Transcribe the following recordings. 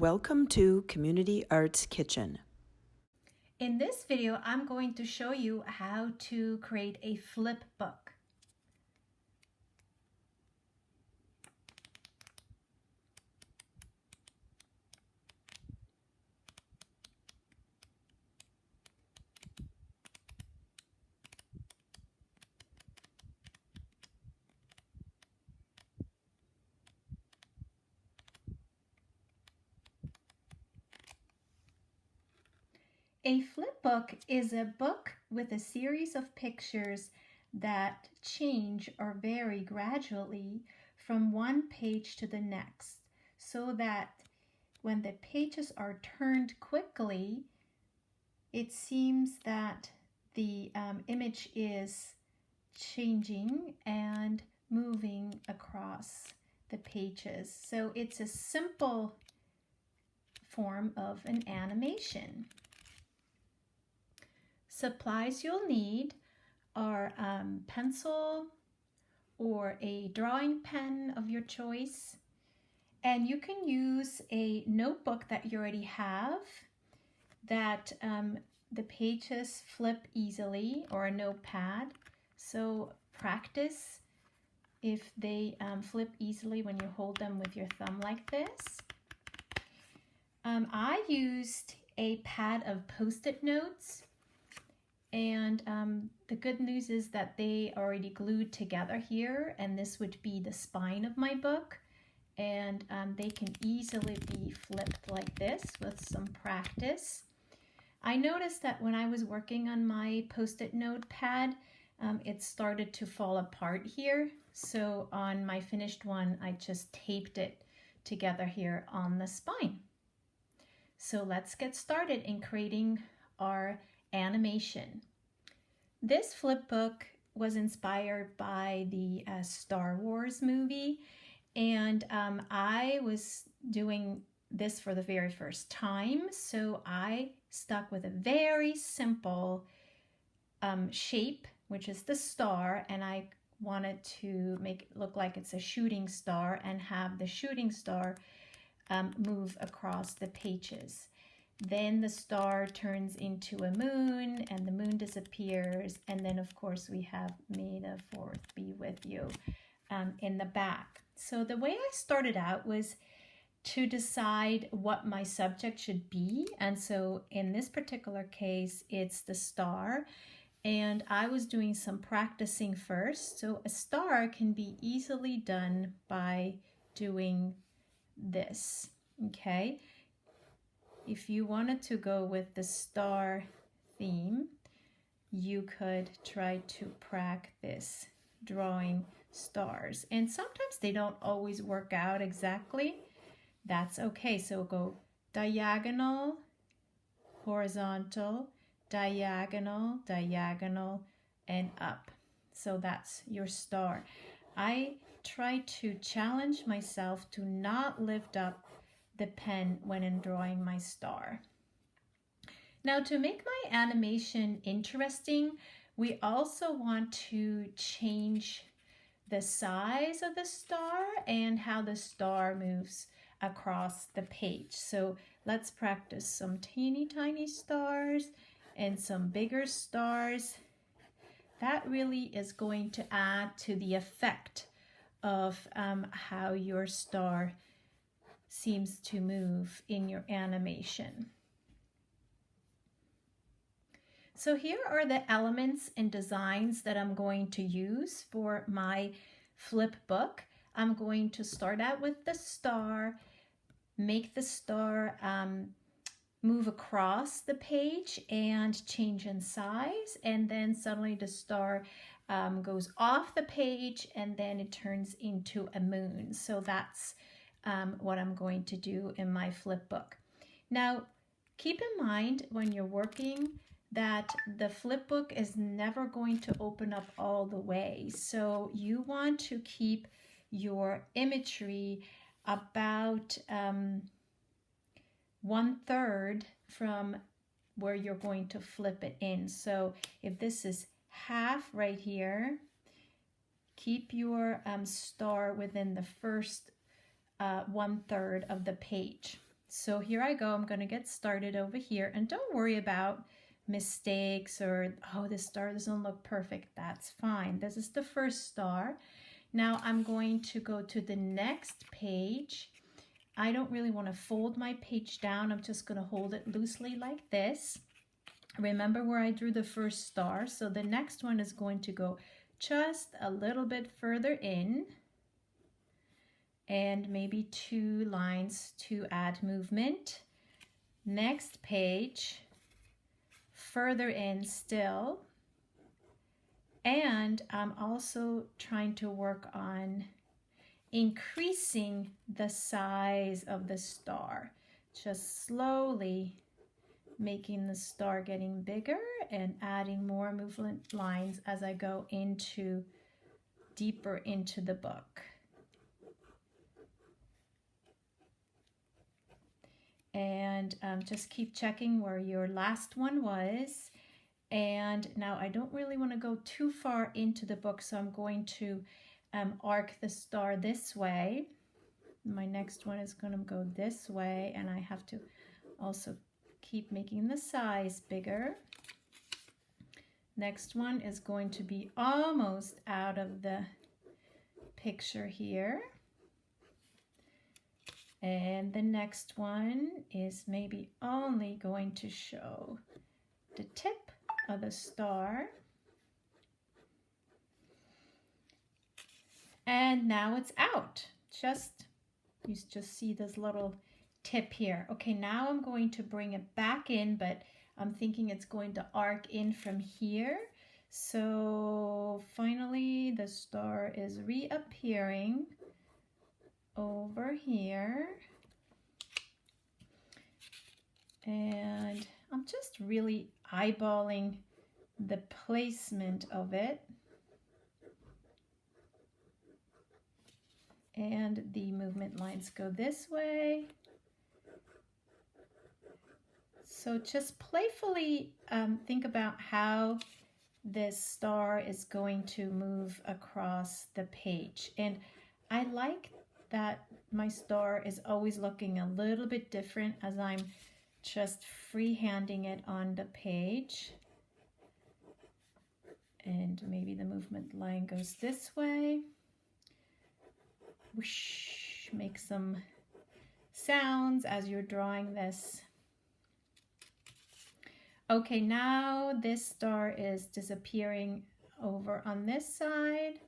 Welcome to Community ArtsKitchen. In this video, I'm going to show you how to create a flip book. A flip book is a book with a series of pictures that change or vary gradually from one page to the next, so that when the pages are turned quickly, it seems that the image is changing and moving across the pages. So it's a simple form of an animation. Supplies you'll need are pencil or a drawing pen of your choice. And you can use a notebook that you already have that the pages flip easily, or a notepad. So practice if they flip easily when you hold them with your thumb like this. I used a pad of Post-it notes. And the good news is that they are already glued together here, and this would be the spine of my book. And they can easily be flipped like this with some practice. I noticed that when I was working on my Post-it note pad, it started to fall apart here. So on my finished one, I just taped it together here on the spine. So let's get started in creating our animation. This flip book was inspired by the Star Wars movie, and I was doing this for the very first time, so I stuck with a very simple shape, which is the star, and I wanted to make it look like it's a shooting star and have the shooting star move across the pages. Then the star turns into a moon, and the moon disappears, and then of course we have "May the 4th be with you" in the back. So the way I started out was to decide what my subject should be, and so in this particular case it's the star, and I was doing some practicing first. So a star can be easily done by doing this, okay? If you wanted to go with the star theme, you could try to practice drawing stars. And sometimes they don't always work out exactly. That's okay. So go diagonal, horizontal, diagonal, diagonal, and up. So that's your star. I try to challenge myself to not lift up the pen when I'm drawing my star. Now, to make my animation interesting, we also want to change the size of the star and how the star moves across the page. So let's practice some teeny tiny stars and some bigger stars. That really is going to add to the effect of how your star seems to move in your animation. So here are the elements and designs that I'm going to use for my flip book. I'm going to start out with the star, make the star move across the page and change in size, and then suddenly the star goes off the page and then it turns into a moon. So that's what I'm going to do in my flip book. Now, keep in mind when you're working that the flip book is never going to open up all the way. So you want to keep your imagery about 1/3 from where you're going to flip it in. So if this is half right here, keep your star within the first 1/3 of the page. So here I go. I'm going to get started over here, and don't worry about mistakes or, oh, this star doesn't look perfect. That's fine. This is the first star. Now I'm going to go to the next page. I don't really want to fold my page down. I'm just going to hold it loosely like this. Remember where I drew the first star, so the next one is going to go just a little bit further in, and maybe 2 lines to add movement. Next page, further in still, and I'm also trying to work on increasing the size of the star, just slowly making the star getting bigger and adding more movement lines as I go deeper into the book. And just keep checking where your last one was. And now I don't really want to go too far into the book, so I'm going to arc the star this way. My next one is going to go this way, and I have to also keep making the size bigger. Next one is going to be almost out of the picture here. And the next one is maybe only going to show the tip of the star. And now it's out. You just see this little tip here. Okay, now I'm going to bring it back in, but I'm thinking it's going to arc in from here. So finally the star is reappearing over here. And I'm just really eyeballing the placement of it. And the movement lines go this way. So just playfully think about how this star is going to move across the page. And I like that my star is always looking a little bit different as I'm just freehanding it on the page. And maybe the movement line goes this way. Whoosh, make some sounds as you're drawing this. Okay, now this star is disappearing over on this side.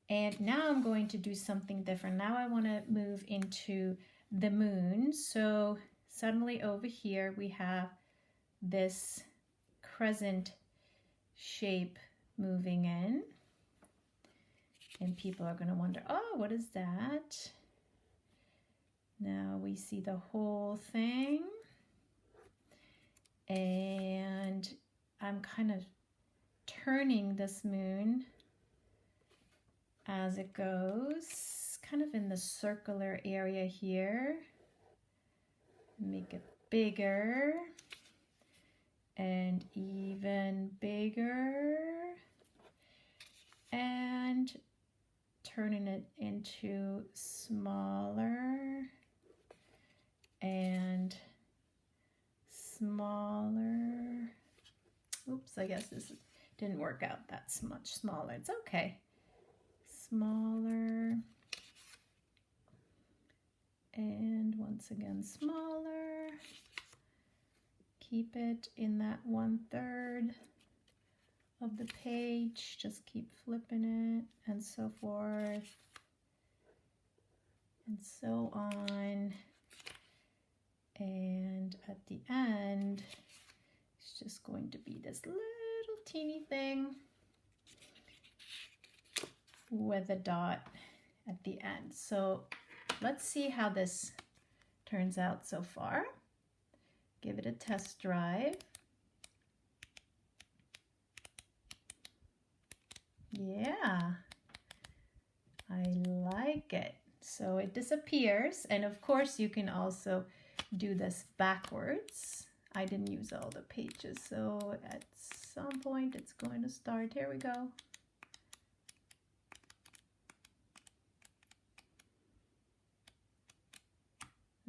And now I'm going to do something different. Now I want to move into the moon. So suddenly over here we have this crescent shape moving in. And people are going to wonder, oh, what is that? Now we see the whole thing. And I'm kind of turning this moon as it goes, kind of in the circular area here. Make it bigger and even bigger, and turning it into smaller and smaller. Oops, I guess this didn't work out that much smaller. It's okay. Smaller. And once again, smaller. Keep it in that 1/3 of the page. Just keep flipping it and so forth. And so on. And at the end, it's just going to be this little teeny thing with a dot at the end. So let's see how this turns out so far. Give it a test drive. Yeah, I like it. So it disappears, and of course you can also do this backwards. I didn't use all the pages, so at some point it's going to start. Here we go.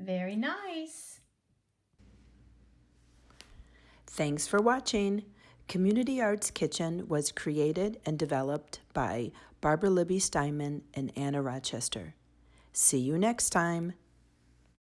Very nice. Thanks for watching. Community Arts Kitchen was created and developed by Barbara Libby-Steinmann and Anna Rochester. See you next time.